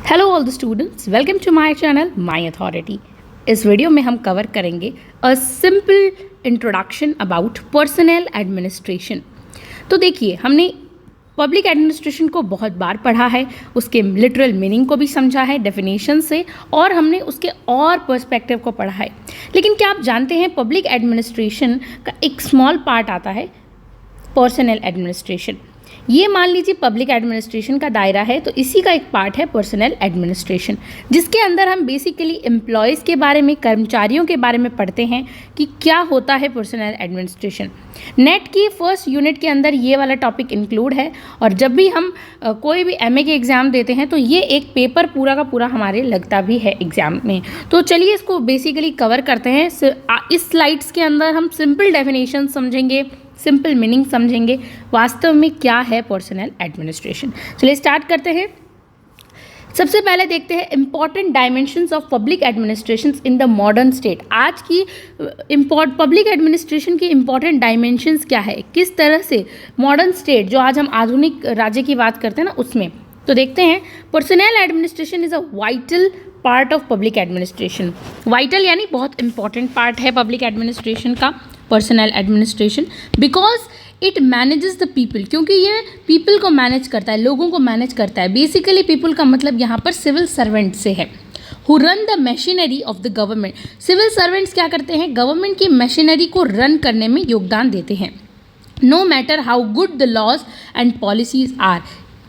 Hello all the students, welcome to my channel my authority. इस video में हम cover करेंगे a simple introduction about personnel administration. तो देखिए, हमने पब्लिक एडमिनिस्ट्रेशन को बहुत बार पढ़ा है, उसके लिटरल मीनिंग को भी समझा है डेफिनेशन से, और हमने उसके और पर्सपेक्टिव को पढ़ा है। लेकिन क्या आप जानते हैं पब्लिक एडमिनिस्ट्रेशन का एक स्मॉल पार्ट आता है पर्सनल एडमिनिस्ट्रेशन। ये मान लीजिए पब्लिक एडमिनिस्ट्रेशन का दायरा है, तो इसी का एक पार्ट है पर्सनल एडमिनिस्ट्रेशन, जिसके अंदर हम बेसिकली एम्प्लॉयज़ के बारे में, कर्मचारियों के बारे में पढ़ते हैं कि क्या होता है पर्सनल एडमिनिस्ट्रेशन। नेट की फर्स्ट यूनिट के अंदर ये वाला टॉपिक इंक्लूड है, और जब भी हम कोई भी एमए के एग्ज़ाम देते हैं तो ये एक पेपर पूरा का पूरा हमारे लगता भी है एग्ज़ाम में। तो चलिए इसको बेसिकली कवर करते हैं। इस स्लाइड्स के अंदर हम सिंपल डेफिनेशन समझेंगे, सिंपल मीनिंग समझेंगे, वास्तव में क्या है पर्सनल एडमिनिस्ट्रेशन। चलिए स्टार्ट करते हैं। सबसे पहले देखते हैं important dimensions of public administration in the modern state. आज की पब्लिक एडमिनिस्ट्रेशन की इंपॉर्टेंट डायमेंशंस क्या है, किस तरह से मॉडर्न स्टेट, जो आज हम आधुनिक राज्य की बात करते हैं ना, उसमें तो देखते हैं। Personal administration is a vital part of public administration. Vital यानी बहुत इंपॉर्टेंट पार्ट है पब्लिक एडमिनिस्ट्रेशन का personal administration, because it manages the people, क्योंकि ये पीपल को मैनेज करता है, लोगों को मैनेज करता है। बेसिकली पीपल का मतलब यहाँ पर सिविल सर्वेंट से है, who run the machinery of the government. Civil servants क्या करते हैं, गवर्नमेंट की मशीनरी को रन करने में योगदान देते हैं। No matter how good the laws and policies are,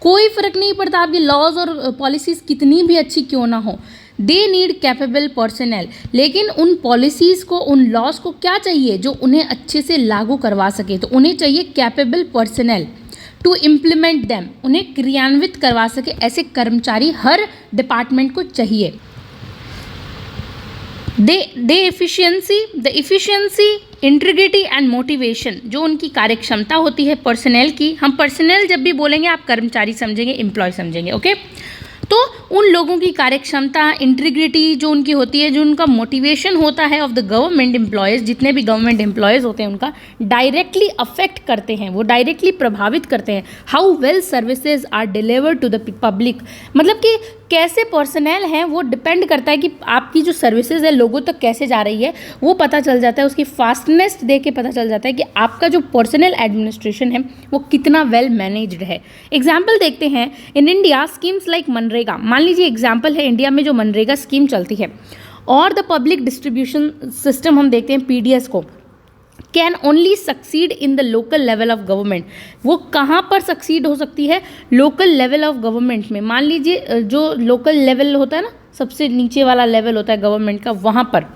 कोई फर्क नहीं पड़ता आपकी लॉज और पॉलिसीज़ कितनी भी अच्छी क्यों ना हो, दे नीड कैपेबल पर्सनल। लेकिन उन पॉलिसीज़ को, उन लॉज को क्या चाहिए, जो उन्हें अच्छे से लागू करवा सके। तो उन्हें चाहिए capable personnel to implement them, उन्हें क्रियान्वित करवा सके ऐसे कर्मचारी हर डिपार्टमेंट को चाहिए। The efficiency, integrity and motivation, जो उनकी कार्यक्षमता होती है पर्सनल की। हम पर्सनल जब भी बोलेंगे आप कर्मचारी समझेंगे, एम्प्लॉय समझेंगे, ओके। तो उन लोगों की कार्यक्षमता, इंटीग्रिटी जो उनकी होती है, जो उनका मोटिवेशन होता है ऑफ द गवर्नमेंट एम्प्लॉयज़, जितने भी गवर्नमेंट एम्प्लॉयज़ होते हैं उनका डायरेक्टली अफेक्ट करते हैं, वो डायरेक्टली प्रभावित करते हैं how well services are delivered to the public. मतलब कि कैसे पर्सनल हैं, वो डिपेंड करता है कि आपकी जो सर्विसेज है लोगों तक कैसे जा रही है, वो पता चल जाता है। उसकी फास्टनेस देख के पता चल जाता है कि आपका जो पर्सनल एडमिनिस्ट्रेशन है वो कितना वेल मैनेज्ड है। एग्जाम्पल देखते हैं, in India schemes like MNREGA, मान लीजिए एग्जाम्पल है इंडिया में जो मनरेगा स्कीम चलती है, और द पब्लिक डिस्ट्रीब्यूशन सिस्टम हम देखते हैं पीडीएस को, can only succeed in the local level of government. वो कहाँ पर सक्सीड हो सकती है, लोकल लेवल ऑफ गवर्नमेंट में। मान लीजिए जो लोकल लेवल होता है ना, सबसे नीचे वाला लेवल होता है गवर्नमेंट का, वहाँ पर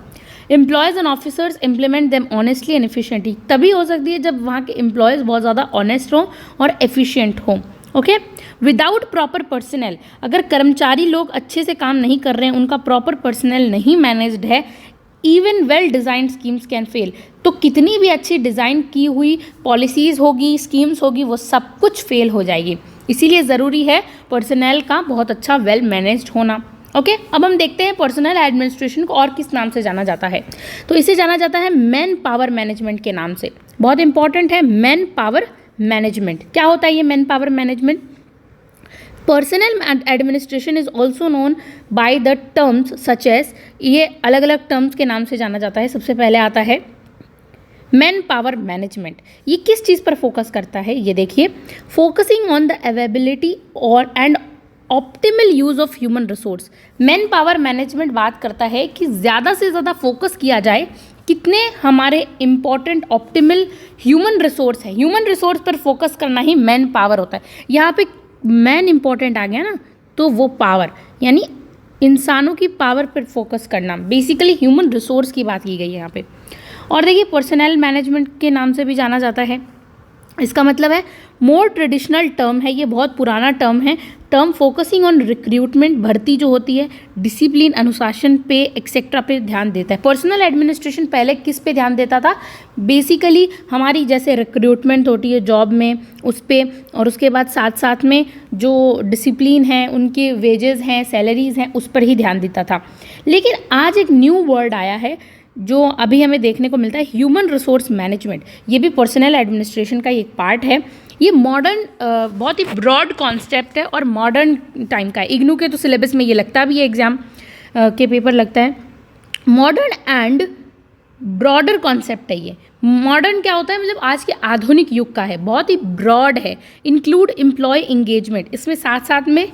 employees and officers implement them honestly and efficiently. तभी हो सकती है जब वहाँ के एम्प्लॉयज़ बहुत ज़्यादा ऑनेस्ट हों और एफिशिएंट हों, ओके। विदाउट प्रॉपर पर्सनल, अगर कर्मचारी लोग अच्छे से काम नहीं कर रहे हैं, उनका प्रॉपर पर्सनल नहीं मैनेज्ड है, even well designed schemes can fail. तो कितनी भी अच्छी डिज़ाइन की हुई पॉलिसीज़ होगी, स्कीम्स होगी, वो सब कुछ फेल हो जाएगी। इसीलिए ज़रूरी है पर्सनल का बहुत अच्छा वेल मैनेज्ड होना, ओके। अब हम देखते हैं पर्सनल एडमिनिस्ट्रेशन को और किस नाम से जाना जाता है। तो इसे जाना जाता है मैन पावर मैनेजमेंट के नाम से। बहुत इंपॉर्टेंट है मैन पावर मैनेजमेंट। क्या होता है ये man power management? Personnel administration is also known by the terms such as, ये अलग अलग टर्म्स के नाम से जाना जाता है। सबसे पहले आता है मैन पावर मैनेजमेंट। ये किस चीज़ पर फोकस करता है, ये देखिए, फोकसिंग ऑन द अवेलेबिलिटी और and optimal use of human resource. Man power management बात करता है कि ज़्यादा से ज़्यादा फोकस किया जाए कितने हमारे इंपॉर्टेंट ऑप्टिमल ह्यूमन रिसोर्स है। ह्यूमन रिसोर्स पर फोकस करना ही मैन पावर होता है। यहाँ पे मैन इंपॉर्टेंट आ गया ना, तो वो पावर यानी इंसानों की पावर पर फोकस करना, बेसिकली ह्यूमन रिसोर्स की बात की गई है यहाँ पे। और देखिए पर्सनल मैनेजमेंट के नाम से भी जाना जाता है। इसका मतलब है मोर ट्रेडिशनल टर्म है, ये बहुत पुराना टर्म है। टर्म फोकसिंग ऑन रिक्रूटमेंट, भर्ती जो होती है, डिसिप्लिन, अनुशासन पे एक्सेट्रा पे ध्यान देता है। पर्सनल एडमिनिस्ट्रेशन पहले किस पे ध्यान देता था, बेसिकली हमारी जैसे रिक्रूटमेंट होती है जॉब में, उस पे, और उसके बाद साथ साथ में जो डिसिप्लिन है, उनके वेजेस हैं, सैलरीज हैं, उस पर ही ध्यान देता था। लेकिन आज एक न्यू वर्ड आया है जो अभी हमें देखने को मिलता है, ह्यूमन रिसोर्स मैनेजमेंट। ये भी पर्सनल एडमिनिस्ट्रेशन का एक पार्ट है। ये मॉडर्न बहुत ही ब्रॉड कॉन्सेप्ट है और मॉडर्न टाइम का है। इग्नू के तो सिलेबस में ये लगता भी है, एग्जाम के पेपर लगता है। मॉडर्न एंड ब्रॉडर कॉन्सेप्ट है ये। मॉडर्न क्या होता है, मतलब आज के आधुनिक युग का है, बहुत ही ब्रॉड है। इंक्लूड एम्प्लॉय इंगेजमेंट, इसमें साथ साथ में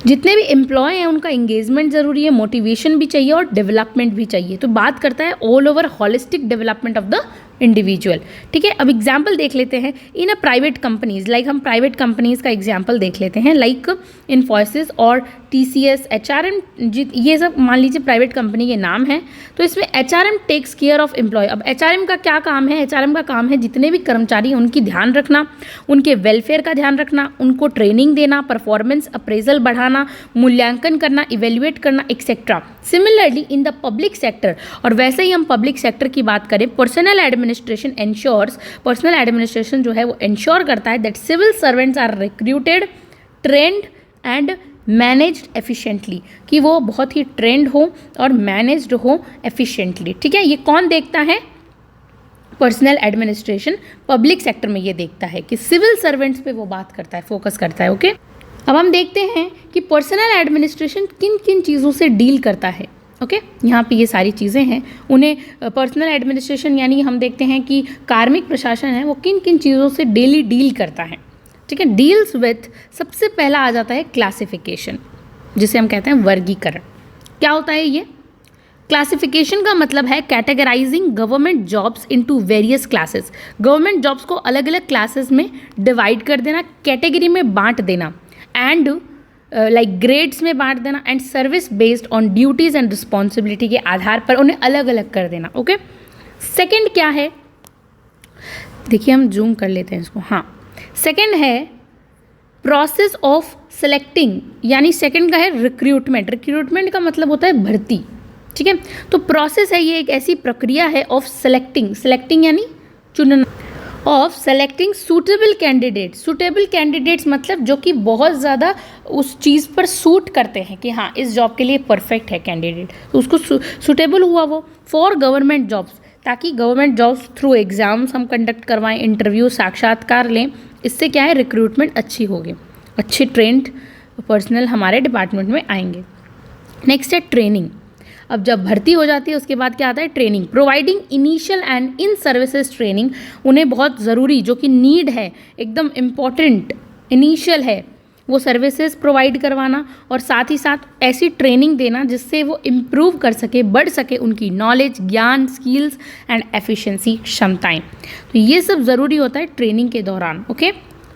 जितने भी एम्प्लॉय हैं उनका इंगेजमेंट ज़रूरी है, मोटिवेशन भी चाहिए और डेवलपमेंट भी चाहिए। तो बात करता है all over holistic development of the individual. ठीक है, अब एग्जाम्पल देख लेते हैं इन अ प्राइवेट कंपनीज। लाइक हम प्राइवेट कंपनीज का एग्जाम्पल देख लेते हैं, लाइक इन्फोसिस और TCS, HRM, ये सब मान लीजिए प्राइवेट कंपनी के नाम हैं। तो इसमें HRM takes care of employ. अब HRM का क्या काम है, HRM का काम है जितने भी कर्मचारी हैं उनकी ध्यान रखना, उनके वेलफेयर का ध्यान रखना, उनको ट्रेनिंग देना, परफॉर्मेंस अप्रेजल बढ़ाना, मूल्यांकन करना, इवेल्युएट करना, etcetera. Similarly in the public sector, और वैसे ही हम पब्लिक सेक्टर की बात करें, personnel administration ensures, personnel administration जो है वो एंश्योर करता है that civil servants are recruited, trained and managed efficiently, कि वो बहुत ही ट्रेंड हो और मैनेज्ड हो एफिशिएंटली। ठीक है, ये कौन देखता है, पर्सनल एडमिनिस्ट्रेशन पब्लिक सेक्टर में ये देखता है कि सिविल सर्वेंट्स पे वो बात करता है, फोकस करता है। ओके, अब हम देखते हैं कि पर्सनल एडमिनिस्ट्रेशन किन किन चीज़ों से डील करता है। ओके, यहाँ पे ये सारी चीज़ें हैं। उन्हें पर्सनल एडमिनिस्ट्रेशन यानी हम देखते हैं कि कार्मिक प्रशासन है वो किन किन चीज़ों से डेली डील करता है। ठीक है, डील्स विथ, सबसे पहला आ जाता है क्लासिफिकेशन, जिसे हम कहते हैं वर्गीकरण। क्या होता है ये? क्लासिफिकेशन का मतलब है categorising government jobs into various classes. Government jobs को अलग अलग क्लासेस में डिवाइड कर देना, कैटेगरी में बांट देना, एंड लाइक ग्रेड्स में बांट देना, and service based on duties and responsibility के आधार पर उन्हें अलग अलग कर देना। ओके, सेकेंड क्या है, देखिए हम जूम कर लेते हैं इसको। हाँ, सेकेंड है प्रोसेस ऑफ सेलेक्टिंग, यानी सेकेंड का है रिक्रूटमेंट। रिक्रूटमेंट का मतलब होता है भर्ती। ठीक है, तो प्रोसेस है ये एक ऐसी प्रक्रिया है ऑफ सेलेक्टिंग, सेलेक्टिंग यानी चुनना, of selecting suitable candidate. Suitable candidates मतलब जो कि बहुत ज़्यादा उस चीज़ पर सूट करते हैं कि हाँ इस जॉब के लिए परफेक्ट है कैंडिडेट, तो उसको सूटेबल हुआ वो फॉर गवर्नमेंट जॉब्स, ताकि गवर्नमेंट जॉब्स थ्रू एग्ज़ाम्स हम कंडक्ट करवाएं, इंटरव्यू, साक्षात्कार लें। इससे क्या है, रिक्रूटमेंट अच्छी होगी, अच्छे ट्रेंड पर्सनल हमारे डिपार्टमेंट में आएंगे। नेक्स्ट है ट्रेनिंग। अब जब भर्ती हो जाती है उसके बाद क्या आता है, training. Providing initial and in services training, उन्हें बहुत ज़रूरी जो कि नीड है, एकदम इम्पॉर्टेंट इनिशियल है, वो सर्विसेज प्रोवाइड करवाना और साथ ही साथ ऐसी ट्रेनिंग देना जिससे वो इम्प्रूव कर सके, बढ़ सके उनकी नॉलेज, ज्ञान, स्किल्स एंड एफिशिएंसी, क्षमताएं। तो ये सब ज़रूरी होता है ट्रेनिंग के दौरान। ओके,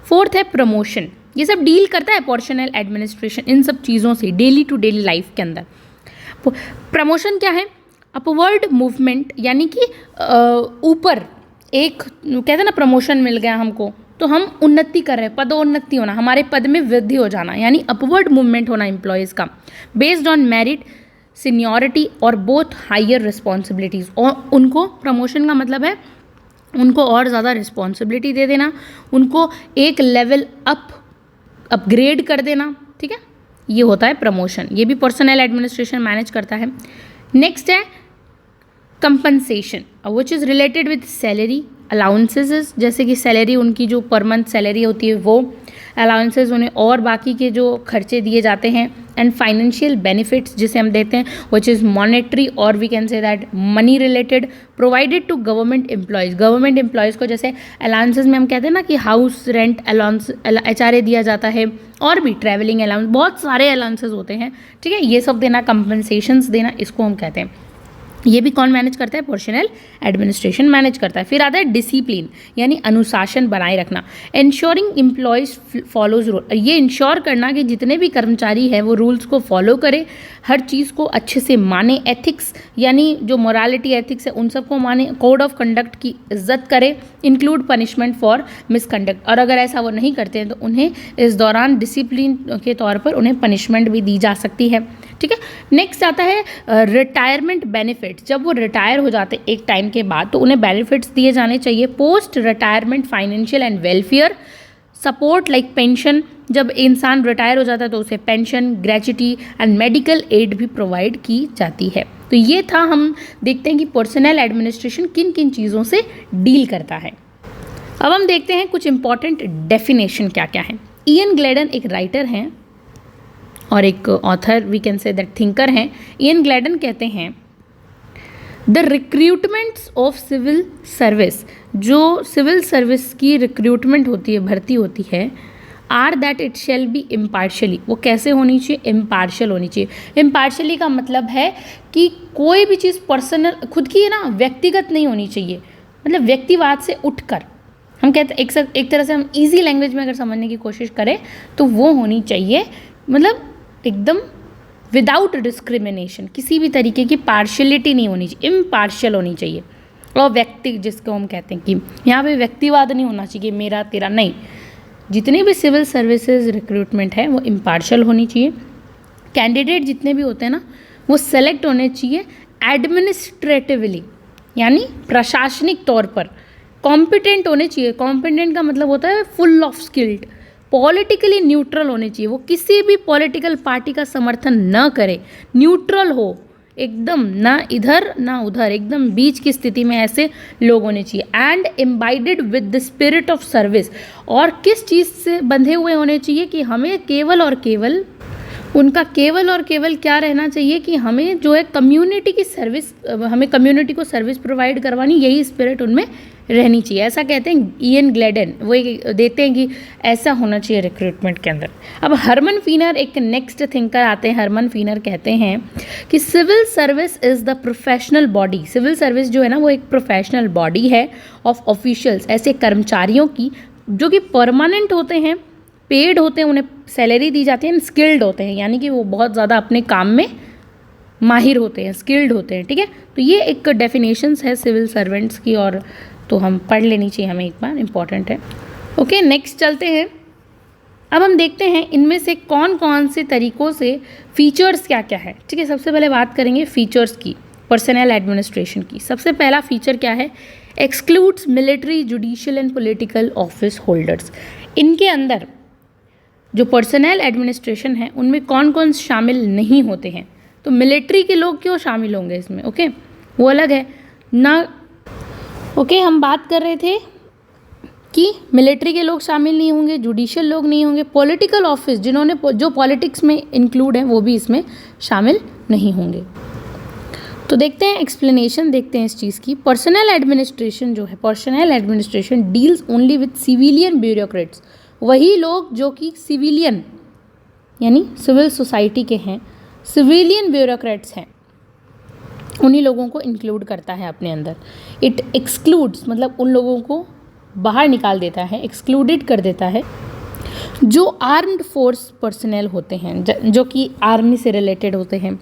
फोर्थ है प्रमोशन। ये सब डील करता है पर्सनल एडमिनिस्ट्रेशन इन सब चीज़ों से डेली टू डेली लाइफ के अंदर। प्रमोशन क्या है, अपवर्ड मूवमेंट, यानी कि ऊपर एक कहते हैं ना प्रमोशन मिल गया हमको तो हम उन्नति कर रहे हैं, पदोन्नति होना, हमारे पद में वृद्धि हो जाना, यानी अपवर्ड मूवमेंट होना एम्प्लॉयज़ का, बेस्ड ऑन मेरिट, सीनियरिटी और बोथ हायर रिस्पॉन्सिबिलिटीज़। और उनको प्रमोशन का मतलब है उनको और ज़्यादा रिस्पॉन्सिबिलिटी दे देना, उनको एक लेवल अपग्रेड कर देना। ठीक है, ये होता है प्रमोशन, ये भी पर्सनल एडमिनिस्ट्रेशन मैनेज करता है। नेक्स्ट है compensation, which is related with salary, allowances, जैसे कि सैलरी उनकी जो पर मंथ सैलरी होती है वो, अलाउंसेस उन्हें और बाकी के जो खर्चे दिए जाते हैं, एंड फाइनेंशियल बेनिफिट्स जिसे हम देते हैं विच इज़ मॉनेटरी और we can say that money related, provided to government employees. Government employees को जैसे अलाउंसेस में हम कहते हैं ना कि हाउस रेंट अलाउंस HRA दिया जाता है, और भी ट्रैवलिंग अलाउंस, बहुत सारे अलाउंसेस होते हैं। ठीक है, ये सब देना, कंपनसेशंस देना, इसको हम कहते हैं। ये भी कौन मैनेज करता है, पर्सनल एडमिनिस्ट्रेशन मैनेज करता है। फिर आता है डिसिप्लिन, यानी अनुशासन बनाए रखना, इंश्योरिंग एम्प्लॉयज़ फॉलोज रूल, ये इंश्योर करना कि जितने भी कर्मचारी हैं वो रूल्स को फॉलो करें, हर चीज़ को अच्छे से माने, एथिक्स यानी जो मोरालिटी एथिक्स है उन सबको माने, कोड ऑफ कंडक्ट की इज्जत करें, इंक्लूड पनिशमेंट फॉर मिसकंडक्ट, और अगर ऐसा वो नहीं करते हैं तो उन्हें इस दौरान डिसिप्लिन के तौर पर उन्हें पनिशमेंट भी दी जा सकती है। ठीक है, नेक्स्ट आता है रिटायरमेंट बेनिफिट। जब वो रिटायर हो जाते एक टाइम के बाद तो उन्हें बेनिफिट्स दिए जाने चाहिए। Post retirement financial and welfare support, like pension, जब इंसान रिटायर हो जाता है तो उसे pension, gratuity and medical aid भी प्रोवाइड की जाती है। तो ये था, हम देखते हैं कि पर्सनल एडमिनिस्ट्रेशन किन किन चीज़ों से डील करता है। अब हम देखते हैं कुछ इंपॉर्टेंट डेफिनेशन क्या क्या है। इयन ग्लैडन एक राइटर हैं और एक author, we can say that thinker हैं। इयन ग्लैडन कहते हैं the recruitments of civil service, जो सिविल सर्विस की रिक्रूटमेंट होती है, भर्ती होती है, are that it shall be impartially, वो कैसे होनी चाहिए, इम्पार्शल होनी चाहिए। इम्पार्शली का मतलब है कि कोई भी चीज़ पर्सनल खुद की है ना, व्यक्तिगत नहीं होनी चाहिए, मतलब व्यक्तिवाद से उठकर हम कहते हैं एक तरह से हम इजी लैंग्वेज में अगर समझने की कोशिश करें तो वो होनी चाहिए, मतलब एकदम विदाउट डिस्क्रिमिनेशन, किसी भी तरीके की पार्शियलिटी नहीं होनी चाहिए, इम्पार्शियल होनी चाहिए। और व्यक्ति जिसको हम कहते हैं कि यहाँ पे व्यक्तिवाद नहीं होना चाहिए, मेरा तेरा नहीं, जितने भी सिविल सर्विसेज रिक्रूटमेंट है वो इम्पार्शियल होनी चाहिए। कैंडिडेट जितने भी होते हैं ना वो सेलेक्ट होने चाहिए एडमिनिस्ट्रेटिवली, यानी प्रशासनिक तौर पर कॉम्पिटेंट होने चाहिए। कॉम्पिटेंट का मतलब होता है full of skilled. Politically neutral होने चाहिए, वो किसी भी पॉलिटिकल पार्टी का समर्थन न करे, न्यूट्रल हो एकदम, ना इधर ना उधर, एकदम बीच की स्थिति में ऐसे लोग होने चाहिए। And embedded with the spirit of service, और किस चीज़ से बंधे हुए होने चाहिए कि हमें केवल और केवल उनका केवल और केवल क्या रहना चाहिए कि हमें जो है कम्युनिटी की सर्विस, हमें कम्युनिटी को सर्विस प्रोवाइड करवानी, यही स्पिरिट उनमें रहनी चाहिए। ऐसा कहते हैं इयन ग्लैडन, वो देते हैं कि ऐसा होना चाहिए रिक्रूटमेंट के अंदर। अब हरमन फीनर एक नेक्स्ट थिंकर आते हैं। हरमन फीनर कहते हैं कि civil service is the professional body, civil service जो है ना वो एक प्रोफेशनल बॉडी है ऑफ ऑफिशियल्स, ऐसे कर्मचारियों की जो कि परमानेंट होते हैं, पेड होते हैं, उन्हें सैलरी दी जाती है, स्किल्ड होते हैं, यानी कि वो बहुत ज़्यादा अपने काम में माहिर होते हैं, स्किल्ड होते हैं। ठीक है, तो ये एक डेफिनेशंस है सिविल सर्वेंट्स की, और तो हम पढ़ लेनी चाहिए हमें एक बार, इंपॉर्टेंट है। ओके, नेक्स्ट चलते हैं। अब हम देखते हैं इनमें से कौन कौन से तरीक़ों से फीचर्स क्या क्या है। ठीक है, सबसे पहले बात करेंगे फीचर्स की, पर्सनल एडमिनिस्ट्रेशन की। सबसे पहला फीचर क्या है, excludes military, judicial and political office holders. इनके अंदर जो पर्सनल एडमिनिस्ट्रेशन है उनमें कौन कौन शामिल नहीं होते हैं। तो मिलिट्री के लोग क्यों शामिल होंगे इसमें, ओके, वो अलग है ना। ओके, हम बात कर रहे थे कि मिलिट्री के लोग शामिल नहीं होंगे, जुडिशियल लोग नहीं होंगे, पॉलिटिकल ऑफिस जिन्होंने जो पॉलिटिक्स में इंक्लूड हैं वो भी इसमें शामिल नहीं होंगे। तो देखते हैं एक्सप्लेनेशन, देखते हैं इस चीज़ की। पर्सनल एडमिनिस्ट्रेशन जो है, personal administration deals only with civilian bureaucrats, वही लोग जो कि सिविलियन यानी सिविल सोसाइटी के हैं, सिविलियन ब्यूरोक्रेट्स हैं, उन्हीं लोगों को इंक्लूड करता है अपने अंदर। इट एक्सक्लूड्स मतलब उन लोगों को बाहर निकाल देता है, एक्सक्लूडेड कर देता है जो आर्म्ड फोर्स पर्सनल होते हैं, जो कि आर्मी से रिलेटेड होते हैं।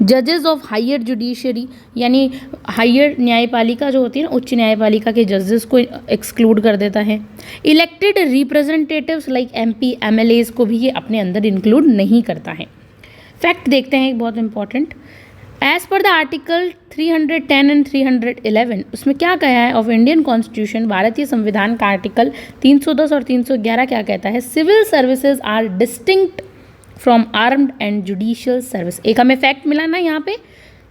जजेस ऑफ हायर जुडिशरी यानी हायर न्यायपालिका जो होती है ना, उच्च न्यायपालिका के जजेस को एक्सक्लूड कर देता है। Elected representatives like MP, MLAs को भी ये अपने अंदर इंक्लूड नहीं करता है। फैक्ट देखते हैं एक बहुत important, as per the article 310 and 311, उसमें क्या कहा है ऑफ इंडियन कॉन्स्टिट्यूशन, भारतीय संविधान का आर्टिकल 310 और 311 क्या कहता है, civil services are distinct from armed and judicial service. एक हमें फैक्ट मिला ना यहाँ पे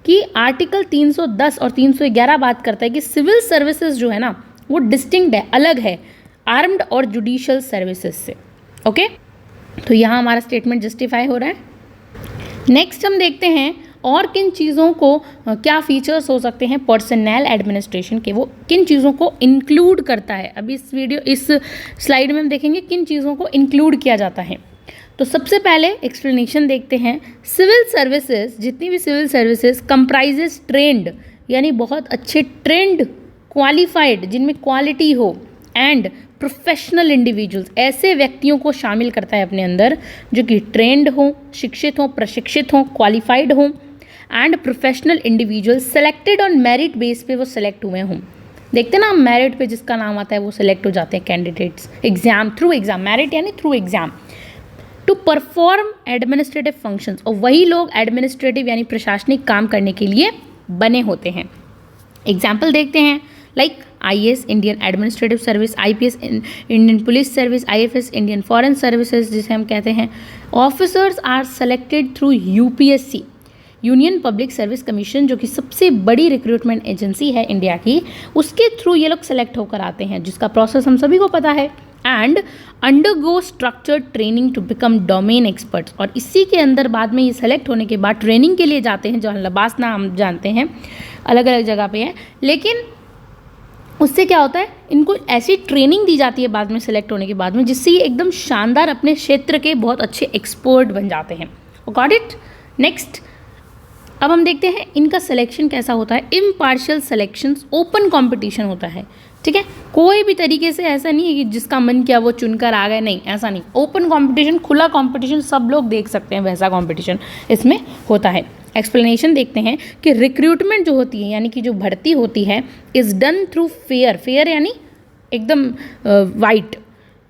कि आर्टिकल 310 और 311 बात करता है कि सिविल सर्विसेज जो है ना वो डिस्टिंक्ट है, अलग है आर्म्ड और जुडिशियल सर्विसेज से। ओके, तो यहाँ हमारा स्टेटमेंट जस्टिफाई हो रहा है। नेक्स्ट हम देखते हैं और किन चीज़ों को क्या फीचर्स हो सकते हैं पर्सनल एडमिनिस्ट्रेशन के, वो किन चीज़ों को इंक्लूड करता है। अभी इस स्लाइड में हम देखेंगे किन चीज़ों को इंक्लूड किया जाता है। तो सबसे पहले एक्सप्लेनेशन देखते हैं। सिविल सर्विसेज, जितनी भी सिविल सर्विसेज कंप्राइजेस ट्रेंड यानी बहुत अच्छे ट्रेंड, क्वालिफाइड जिनमें क्वालिटी हो, एंड प्रोफेशनल इंडिविजुअल्स, ऐसे व्यक्तियों को शामिल करता है अपने अंदर जो कि ट्रेंड हो, शिक्षित हो, प्रशिक्षित हो, क्वालिफाइड हो, and professional individual selected on merit base पे वो सेलेक्ट हुए हों। देखते ना हम, मेरिट पे जिसका नाम आता है वो सेलेक्ट हो जाते हैं candidates, exam through exam, merit यानी through exam, to perform administrative functions, और वही लोग एडमिनिस्ट्रेटिव यानी प्रशासनिक काम करने के लिए बने होते हैं। एग्जाम्पल देखते हैं, like IAS Indian administrative service, IPS Indian police service, IFS Indian foreign services जिसे हम कहते हैं। Officers are selected through UPSC, union public service commission जो कि सबसे बड़ी रिक्रूटमेंट एजेंसी है इंडिया की, उसके थ्रू ये लोग सेलेक्ट होकर आते हैं, जिसका प्रोसेस हम सभी को पता है। And undergo structured training to become domain experts, और इसी के अंदर बाद में ये सेलेक्ट होने के बाद ट्रेनिंग के लिए जाते हैं, जो लबासना हम जानते हैं अलग अलग जगह पे है, लेकिन उससे क्या होता है, इनको ऐसी ट्रेनिंग दी जाती है बाद में सेलेक्ट होने के बाद में, जिससे ये एकदम शानदार अपने क्षेत्र के बहुत अच्छे एक्सपर्ट बन जाते हैं। Got it. नेक्स्ट अब हम देखते हैं इनका सिलेक्शन कैसा होता है। इम्पार्शियल सिलेक्शंस, ओपन कंपटीशन होता है, ठीक है। कोई भी तरीके से ऐसा नहीं है कि जिसका मन किया वो चुनकर आ गए, नहीं, ऐसा नहीं। ओपन कंपटीशन, खुला कंपटीशन, सब लोग देख सकते हैं, वैसा कंपटीशन इसमें होता है। एक्सप्लेनेशन देखते हैं कि रिक्रूटमेंट जो होती है, यानी कि जो भर्ती होती है, is done through fair, fair यानी एकदम वाइट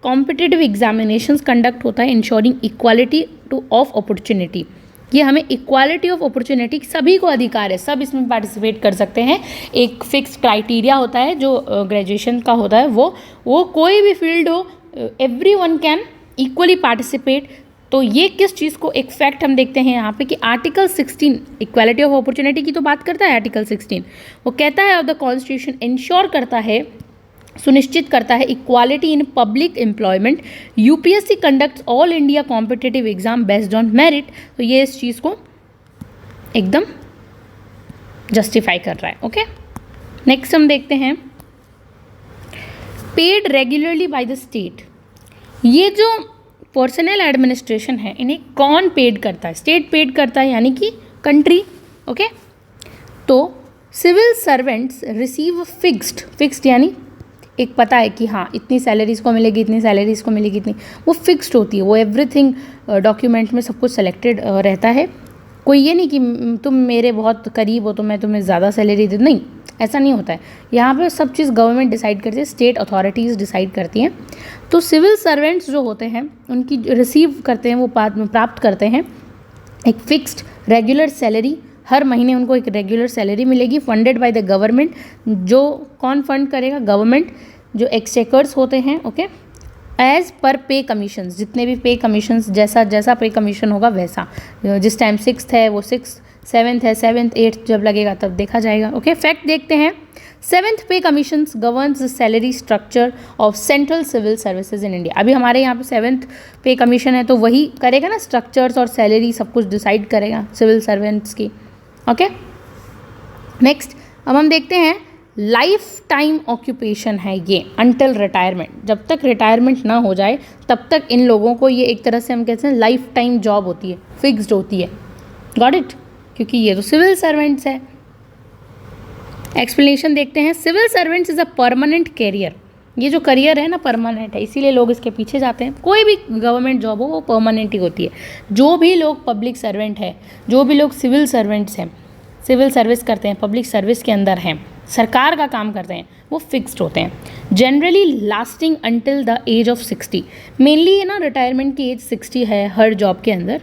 कॉम्पिटिटिव एग्जामिनेशंस कंडक्ट होता है, ensuring equality two of opportunity. ये हमें इक्वालिटी ऑफ अपॉर्चुनिटी, सभी को अधिकार है, सब इसमें पार्टिसिपेट कर सकते हैं। एक फिक्स क्राइटेरिया होता है जो ग्रेजुएशन का होता है, वो कोई भी फील्ड हो, एवरीवन कैन इक्वली पार्टिसिपेट। तो ये किस चीज़ को, एक फैक्ट हम देखते हैं यहाँ पे कि आर्टिकल 16 इक्वालिटी ऑफ अपॉर्चुनिटी की तो बात करता है। आर्टिकल 16 वो कहता है ऑफ द कॉन्स्टिट्यूशन इंश्योर करता है, सुनिश्चित करता है equality in public employment. UPSC conducts all India competitive exam based on merit. तो ये इस चीज़ को एकदम जस्टिफाई कर रहा है। ओके, नेक्स्ट हम देखते हैं paid regularly by the state. ये जो पर्सनल एडमिनिस्ट्रेशन है, इन्हें कौन पेड करता है? स्टेट पेड करता है, यानी कि कंट्री। ओके, तो सिविल सर्वेंट्स रिसीव फिक्स्ड यानी एक पता है कि हाँ इतनी सैलरीज को मिलेगी, इतनी सैलरीज को मिलेगी, इतनी, वो फिक्स्ड होती है, वो एवरीथिंग डॉक्यूमेंट में सब कुछ सेलेक्टेड रहता है। कोई ये नहीं कि तुम मेरे बहुत करीब हो तो मैं तुम्हें ज़्यादा सैलरी दे, नहीं, ऐसा नहीं होता है। यहाँ पे सब चीज़ गवर्नमेंट डिसाइड करती है, स्टेट अथॉरिटीज़ डिसाइड करती हैं। तो सिविल सर्वेंट्स जो होते हैं उनकी रिसीव करते हैं, वो प्राप्त करते हैं एक फिक्स्ड रेगुलर सैलरी। हर महीने उनको एक रेगुलर सैलरी मिलेगी, फंडेड बाय द गवर्नमेंट। जो कौन फंड करेगा? गवर्नमेंट, जो एक्सचेकर्स होते हैं। ओके, एज पर पे कमीशंस, जितने भी पे कमीशंस, जैसा पे कमीशन होगा वैसा। जिस टाइम 6th है वो 6th, 7th है 7th, 8th जब लगेगा तब देखा जाएगा। ओके, फैक्ट देखते हैं। 7th pay commissions governs the salary structure of central civil services in India. अभी हमारे यहाँ पे 7th पे कमीशन है तो वही करेगा ना, स्ट्रक्चर्स और सैलरी सब कुछ डिसाइड करेगा सिविल सर्वेंट्स की। ओके, नेक्स्ट अब हम देखते हैं लाइफ टाइम ऑक्यूपेशन है ये, अंटिल रिटायरमेंट। जब तक रिटायरमेंट ना हो जाए तब तक इन लोगों को ये एक तरह से हम कहते हैं लाइफ टाइम जॉब होती है, फिक्स्ड होती है। Got it? क्योंकि ये तो सिविल सर्वेंट्स है। एक्सप्लेनेशन देखते हैं। Civil servants is a permanent career. ये जो करियर है ना परमानेंट है, इसीलिए लोग इसके पीछे जाते हैं। कोई भी गवर्नमेंट जॉब हो वो परमानेंट ही होती है। जो भी लोग पब्लिक सर्वेंट है, जो भी लोग सिविल सर्वेंट्स हैं, सिविल सर्विस करते हैं, पब्लिक सर्विस के अंदर हैं, सरकार का काम करते हैं, वो फिक्स्ड होते हैं। Generally lasting until the age of 60। Mainly है ना रिटायरमेंट की एज 60 है हर जॉब के अंदर,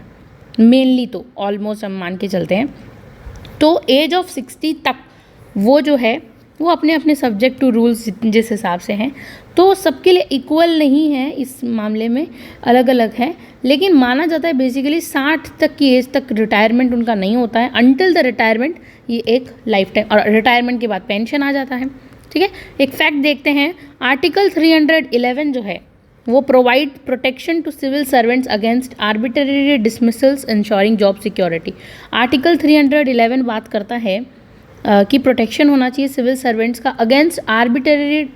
मेनली तो ऑलमोस्ट हम मान के चलते हैं। तो एज ऑफ 60 तक वो जो है वो अपने अपने सब्जेक्ट टू रूल्स जिस हिसाब से हैं, तो सबके लिए इक्वल नहीं है, इस मामले में अलग अलग है। लेकिन माना जाता है बेसिकली 60 तक की एज तक रिटायरमेंट उनका नहीं होता है, अंटिल द रिटायरमेंट ये एक लाइफ टाइम, और रिटायरमेंट के बाद पेंशन आ जाता है। ठीक है, एक फैक्ट देखते हैं। आर्टिकल 311 जो है वो provide protection to civil servants against arbitrary dismissals ensuring job security. Article 311 बात करता है कि प्रोटेक्शन होना चाहिए सिविल सर्वेंट्स का अगेंस्ट आर्बिट्रेरी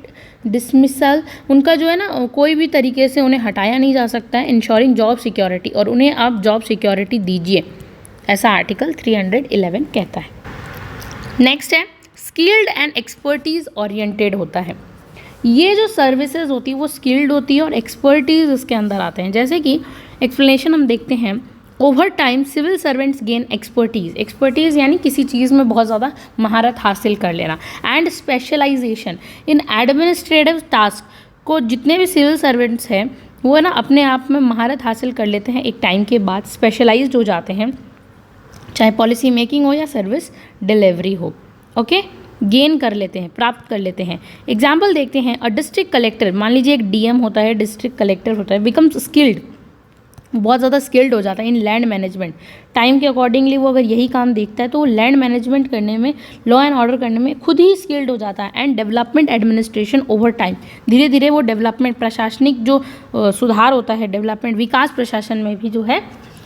डिसमिसल। उनका जो है ना कोई भी तरीके से उन्हें हटाया नहीं जा सकता है, इंश्योरिंग जॉब सिक्योरिटी, और उन्हें आप जॉब सिक्योरिटी दीजिए, ऐसा आर्टिकल 311 कहता है। नेक्स्ट है स्किल्ड एंड एक्सपर्टीज़ ओरिएंटेड होता है। ये जो सर्विसेज होती है वो स्किल्ड होती है और एक्सपर्टीज़ इसके अंदर आते हैं। जैसे कि एक्सप्लेनेशन हम देखते हैं। Over time civil servants gain expertise यानी किसी चीज़ में बहुत ज़्यादा महारत हासिल कर लेना, and specialization in administrative task को जितने भी सिविल सर्वेंट्स हैं वो है ना अपने आप में महारत हासिल कर लेते हैं। एक टाइम के बाद स्पेशलाइज्ड हो जाते हैं, चाहे पॉलिसी मेकिंग हो या सर्विस डिलीवरी हो। ओके, गेन कर लेते हैं, प्राप्त कर लेते हैं। एग्जाम्पल देखते हैं। अ डिस्ट्रिक्ट कलेक्टर, मान लीजिए एक डीएम होता है, डिस्ट्रिक्ट कलेक्टर होता है, बिकम्स स्किल्ड बहुत ज़्यादा स्किल्ड हो जाता है इन लैंड मैनेजमेंट। टाइम के अकॉर्डिंगली वो अगर यही काम देखता है तो वो लैंड मैनेजमेंट करने में, लॉ एंड ऑर्डर करने में खुद ही स्किल्ड हो जाता है। And development administration over time, धीरे धीरे वो डेवलपमेंट, प्रशासनिक जो सुधार होता है, डेवलपमेंट, विकास प्रशासन में भी जो है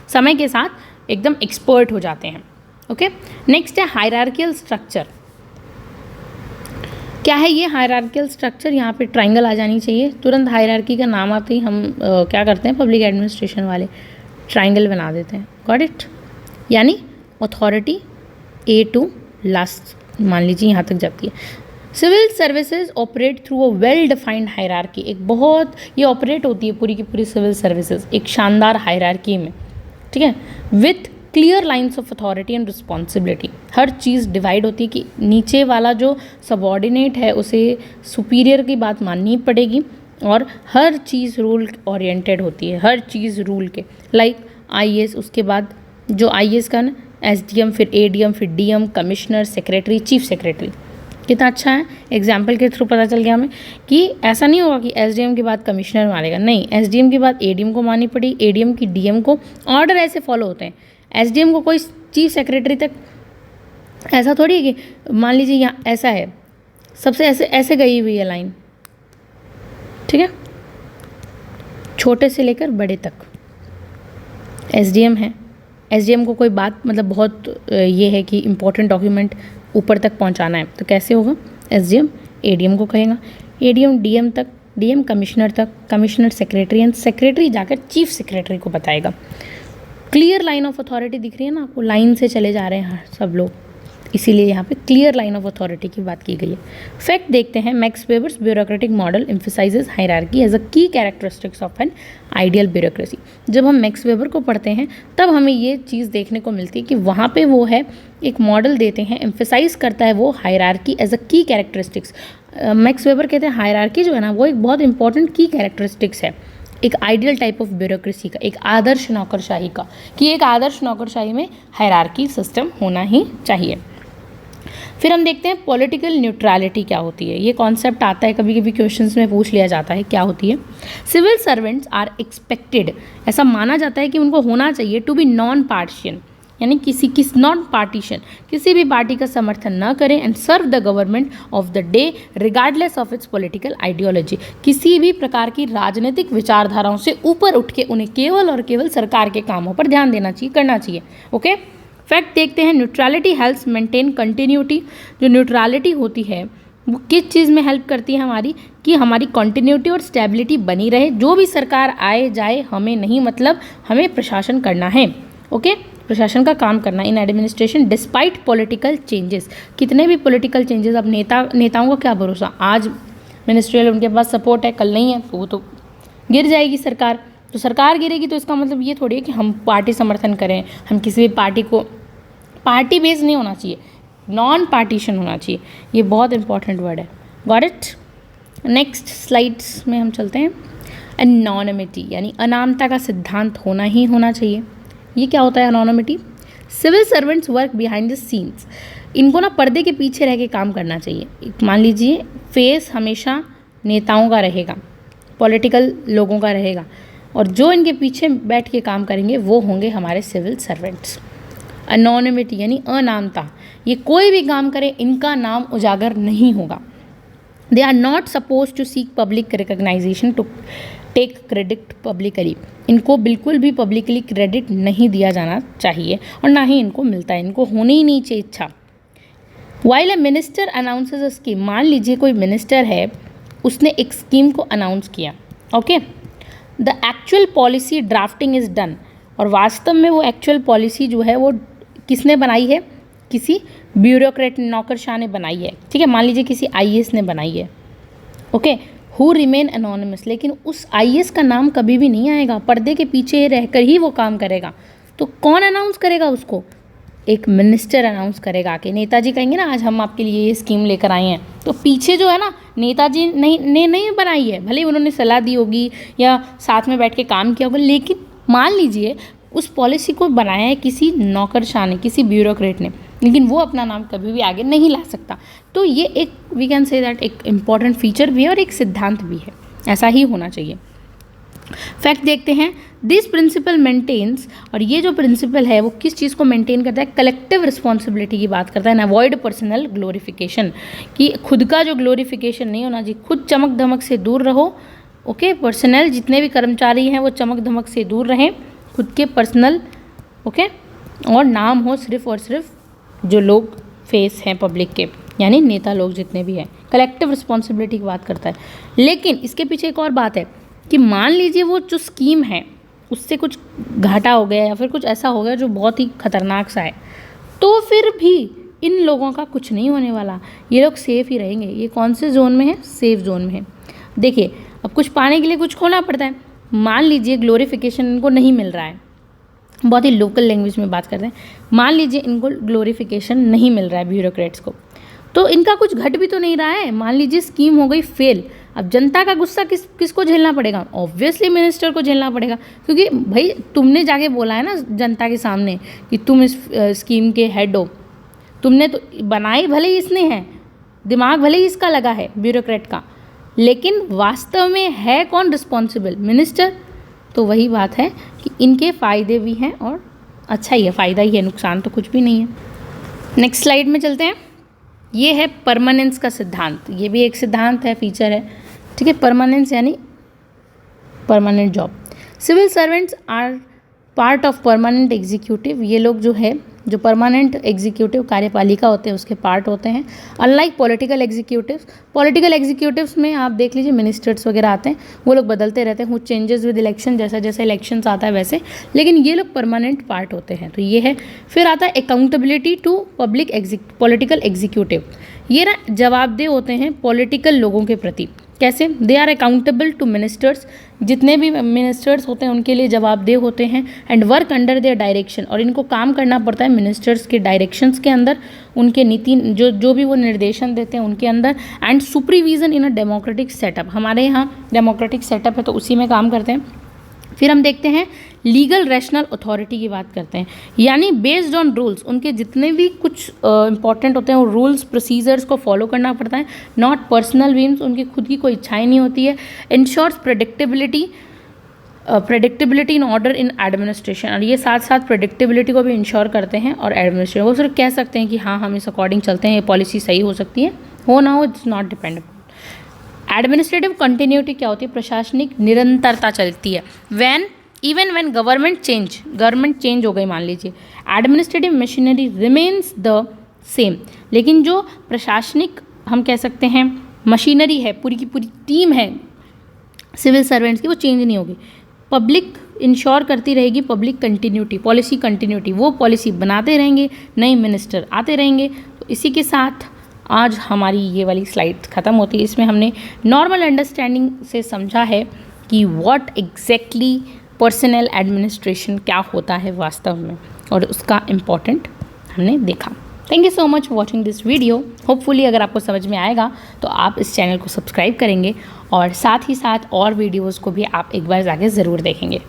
समय के साथ एकदम एक्सपर्ट हो जाते हैं। ओके, नेक्स्ट है हायरार्कियल स्ट्रक्चर। क्या है ये हायरार्कियल स्ट्रक्चर? यहाँ पे ट्राइंगल आ जानी चाहिए, तुरंत हायरार्की का नाम आते ही हम क्या करते हैं, पब्लिक एडमिनिस्ट्रेशन वाले ट्राइंगल बना देते हैं। Got it? यानी अथॉरिटी ए टू लास्ट, मान लीजिए यहाँ तक जाती है। Civil services operate through a well defined hierarchy, एक बहुत, ये ऑपरेट होती है पूरी की पूरी सिविल सर्विसेज एक शानदार हायरार्की में, ठीक है, with clear lines of authority and responsibility. Her cheese divide होती है कि नीचे वाला जो सबॉर्डिनेट है उसे सुपीरियर की बात माननी पड़ेगी, और हर चीज़ रूल ओरिएंटेड होती है, हर चीज़ रूल के, लाइक आईएएस, उसके बाद जो आईएएस का ना एसडीएम, फिर एडीएम, फिर DM, commissioner, secretary, chief secretary. कितना अच्छा है, एग्जाम्पल के थ्रू पता चल गया हमें कि ऐसा नहीं होगा कि एसडीएम के बाद कमिश्नर मानेगा, नहीं, एसडीएम के बाद एडीएम को माननी पड़ी, एडीएम की डीएम को, ऑर्डर ऐसे फॉलो होते हैं। एसडीएम को कोई चीफ सेक्रेटरी तक, ऐसा थोड़ी है कि मान लीजिए यहाँ ऐसा है, सबसे ऐसे ऐसे गई हुई है लाइन, ठीक है, छोटे से लेकर बड़े तक एसडीएम है। एसडीएम को कोई बात, मतलब बहुत ये है कि इम्पोर्टेंट डॉक्यूमेंट ऊपर तक पहुंचाना है, तो कैसे होगा, एसडीएम एडीएम को कहेगा, एडीएम डीएम तक, डीएम कमिश्नर तक, कमिश्नर सेक्रेटरी, एंड सेक्रेटरी जाकर चीफ सेक्रेटरी को बताएगा। क्लियर लाइन ऑफ अथॉरिटी दिख रही है ना आपको, लाइन से चले जा रहे हैं सब लोग, इसीलिए यहाँ पे क्लियर लाइन ऑफ अथॉरिटी की बात की गई है। फैक्ट देखते हैं, Max Weber's bureaucratic model emphasises hierarchy as a key characteristics of an ideal bureaucracy. जब हम मैक्स वेबर को पढ़ते हैं तब हमें ये चीज़ देखने को मिलती है कि वहाँ पे वो है एक मॉडल देते हैं, एम्फसाइज करता है वो hierarchy as a key characteristics. Max weber कहते हैं हायरार्की जो है ना वो एक बहुत इंपॉर्टेंट की कैरेक्टरिस्टिक्स है एक आइडियल टाइप ऑफ ब्यूरोक्रेसी का, एक आदर्श नौकरशाही का, कि एक आदर्श नौकरशाही में हायरार्की सिस्टम होना ही चाहिए। फिर हम देखते हैं पॉलिटिकल न्यूट्रलिटी क्या होती है। ये कॉन्सेप्ट आता है, कभी कभी क्वेश्चंस में पूछ लिया जाता है, क्या होती है। सिविल सर्वेंट्स आर एक्सपेक्टेड, ऐसा माना जाता है कि उनको होना चाहिए टू बी नॉन पार्टिशन, यानी नॉन पार्टीशन, किसी भी पार्टी का समर्थन न करें, and serve the government of the day regardless of its political ideology, किसी भी प्रकार की राजनीतिक विचारधाराओं से ऊपर उठ के उन्हें केवल और केवल सरकार के कामों पर ध्यान देना चाहिए, करना चाहिए। ओके, फैक्ट देखते हैं, न्यूट्रलिटी हेल्प्स मेंटेन कंटिन्यूटी। जो न्यूट्रलिटी होती है वो किस चीज़ में हेल्प करती है हमारी, कि हमारी कंटिन्यूटी और स्टेबिलिटी बनी रहे, जो भी सरकार आए जाए हमें नहीं मतलब, हमें प्रशासन करना है। ओके, प्रशासन का काम करना in administration despite political changes, कितने भी पॉलिटिकल चेंजेस। अब नेताओं का क्या भरोसा, आज मिनिस्ट्रियल उनके पास सपोर्ट है, कल नहीं है तो वो तो गिर जाएगी सरकार। तो सरकार गिरेगी तो इसका मतलब ये थोड़ी है कि हम पार्टी समर्थन करें, हम किसी भी पार्टी को, पार्टी बेस नहीं होना चाहिए, नॉन पार्टीशन होना चाहिए। ये बहुत इंपॉर्टेंट वर्ड है। Got it? नेक्स्ट स्लाइड्स में हम चलते हैं। एनोनिमिटी यानी अनामता का सिद्धांत होना ही होना चाहिए। ये क्या होता है anonymity? Civil servants work behind the scenes, इनको ना पर्दे के पीछे रह के काम करना चाहिए। मान लीजिए फेस हमेशा नेताओं का रहेगा, पॉलिटिकल लोगों का रहेगा, और जो इनके पीछे बैठ के काम करेंगे वो होंगे हमारे सिविल सर्वेंट्स। एनोनिमिटी यानी अनामता, ये कोई भी काम करे इनका नाम उजागर नहीं होगा। They are not suppose to seek public recognition to take credit publicly, इनको बिल्कुल भी पब्लिकली क्रेडिट नहीं दिया जाना चाहिए और ना ही इनको मिलता है, इनको होनी ही नहीं चाहिए इच्छा। While a minister announces a scheme, मान लीजिए कोई मिनिस्टर है, उसने एक स्कीम को अनाउंस किया, okay, the actual policy drafting is done, और वास्तव में वो एक्चुअल पॉलिसी जो है वो किसने बनाई है, किसी ब्यूरोक्रेट नौकरशाह ने बनाई है, ठीक है, मान लीजिए किसी आईएएस ने बनाई है, ओके, हु रिमेन एनोनिमस, लेकिन उस आईएएस का नाम कभी भी नहीं आएगा, पर्दे के पीछे रहकर ही वो काम करेगा। तो कौन अनाउंस करेगा उसको? एक मिनिस्टर अनाउंस करेगा कि नेताजी कहेंगे ना आज हम आपके लिए ये स्कीम लेकर आए हैं, तो पीछे जो है ना नेताजी नहीं बनाई है, भले उन्होंने सलाह दी होगी या साथ में बैठ के काम किया होगा, लेकिन मान लीजिए उस पॉलिसी को बनाया है किसी नौकरशाह ने, किसी ब्यूरोक्रेट ने, लेकिन वो अपना नाम कभी भी आगे नहीं ला सकता। तो ये एक वी कैन से दैट एक इम्पॉर्टेंट फीचर भी है और एक सिद्धांत भी है, ऐसा ही होना चाहिए। फैक्ट देखते हैं, दिस प्रिंसिपल मेंटेन्स, और ये जो प्रिंसिपल है वो किस चीज़ को मेंटेन करता है, कलेक्टिव रिस्पॉन्सिबिलिटी की बात करता है, एंड अवॉइड पर्सनल ग्लोरिफिकेशन, कि खुद का जो ग्लोरिफिकेशन नहीं होना चाहिए, खुद चमक धमक से दूर रहो, ओके। पर्सनल जितने भी कर्मचारी हैं वो चमक धमक से दूर रहें, खुद के पर्सनल, ओके, और नाम हो सिर्फ और सिर्फ जो लोग फेस हैं पब्लिक के, यानी नेता लोग जितने भी हैं। कलेक्टिव रिस्पॉन्सिबिलिटी की बात करता है। लेकिन इसके पीछे एक और बात है कि मान लीजिए वो जो स्कीम है उससे कुछ घाटा हो गया या फिर कुछ ऐसा हो गया जो बहुत ही खतरनाक सा है, तो फिर भी इन लोगों का कुछ नहीं होने वाला, ये लोग सेफ ही रहेंगे। ये कौन से जोन में है, सेफ जोन में है। देखिए, अब कुछ पाने के लिए कुछ खोना पड़ता है। मान लीजिए ग्लोरिफिकेशन इनको नहीं मिल रहा है, बहुत ही लोकल लैंग्वेज में बात करते हैं, मान लीजिए इनको ग्लोरिफिकेशन नहीं मिल रहा है ब्यूरोक्रेट्स को, तो इनका कुछ घट भी तो नहीं रहा है। मान लीजिए स्कीम हो गई फेल, अब जनता का गुस्सा किसको झेलना पड़ेगा, ऑब्वियसली मिनिस्टर को झेलना पड़ेगा, क्योंकि भाई तुमने जाके बोला है ना जनता के सामने कि तुम इस स्कीम के हेड हो, तुमने तो बनाई भले ही इसने है, दिमाग भले ही इसका लगा है ब्यूरोक्रेट का, लेकिन वास्तव में है कौन रिस्पॉन्सिबल, मिनिस्टर। तो वही बात है कि इनके फ़ायदे भी हैं और अच्छा ही है, फ़ायदा ही है, नुकसान तो कुछ भी नहीं है। नेक्स्ट स्लाइड में चलते हैं। ये है परमानेंस का सिद्धांत, ये भी एक सिद्धांत है, फीचर है, ठीक है। परमानेंस यानी permanent job. Civil servants are part of permanent executive, ये लोग जो है जो परमानेंट एग्जीक्यूटिव कार्यपालिका होते हैं उसके पार्ट होते हैं। अनलाइक पॉलिटिकल एग्जीक्यूटिव्स में आप देख लीजिए मिनिस्टर्स वगैरह आते हैं, वो लोग बदलते रहते हैं, वो चेंजेस विद इलेक्शन, जैसा जैसा इलेक्शंस आता है वैसे, लेकिन ये लोग परमानेंट पार्ट होते हैं। तो ये है। फिर आता है अकाउंटेबिलिटी टू पॉलिटिकल एग्जीक्यूटिव, ये ना जवाबदेह होते हैं पॉलिटिकल लोगों के प्रति। कैसे? They are accountable to ministers, जितने भी मिनिस्टर्स होते हैं उनके लिए जवाबदेह होते हैं, and work under their direction, और इनको काम करना पड़ता है मिनिस्टर्स के डायरेक्शंस के अंदर, उनके नीति जो भी वो निर्देशन देते हैं उनके अंदर, and supervision in a democratic setup, हमारे यहाँ डेमोक्रेटिक सेटअप है तो उसी में काम करते हैं। फिर हम देखते हैं लीगल रैशनल अथॉरिटी की बात करते हैं, यानी बेस्ड ऑन रूल्स, उनके जितने भी कुछ इंपॉर्टेंट होते हैं वो रूल्स प्रोसीजर्स को फॉलो करना पड़ता है, नॉट पर्सनल व्हीम्स, उनकी खुद की कोई इच्छाएं नहीं होती है। Ensures predictability in order in administration, और ये साथ साथ प्रेडिक्टेबिलिटी को भी इंश्योर करते हैं। और एडमिनिस्ट्रेशन वो सिर्फ कह सकते हैं कि हाँ हम इस अकॉर्डिंग चलते हैं, ये पॉलिसी सही हो सकती है, हो ना हो, it's not dependable. Administrative continuity क्या होती है? प्रशासनिक निरंतरता चलती है। इवन व्हेन गवर्नमेंट चेंज हो गई मान लीजिए, administrative machinery remains the same, लेकिन जो प्रशासनिक हम कह सकते हैं मशीनरी है, पूरी की पूरी टीम है सिविल सर्वेंट्स की, वो चेंज नहीं होगी। पब्लिक इंश्योर करती रहेगी पब्लिक कंटिन्यूटी, पॉलिसी कंटिन्यूटी, वो पॉलिसी बनाते रहेंगे, नए मिनिस्टर आते रहेंगे। तो इसी के साथ आज हमारी ये वाली स्लाइड ख़त्म होती है। इसमें हमने नॉर्मल अंडरस्टैंडिंग से समझा है कि व्हाट एग्जैक्टली पर्सनल एडमिनिस्ट्रेशन क्या होता है वास्तव में, और उसका इम्पोर्टेंट हमने देखा। Thank you so much for watching this video. Hopefully अगर आपको समझ में आएगा तो आप इस चैनल को सब्सक्राइब करेंगे, और साथ ही साथ और वीडियोज़ को भी आप एक बार जाके ज़रूर देखेंगे।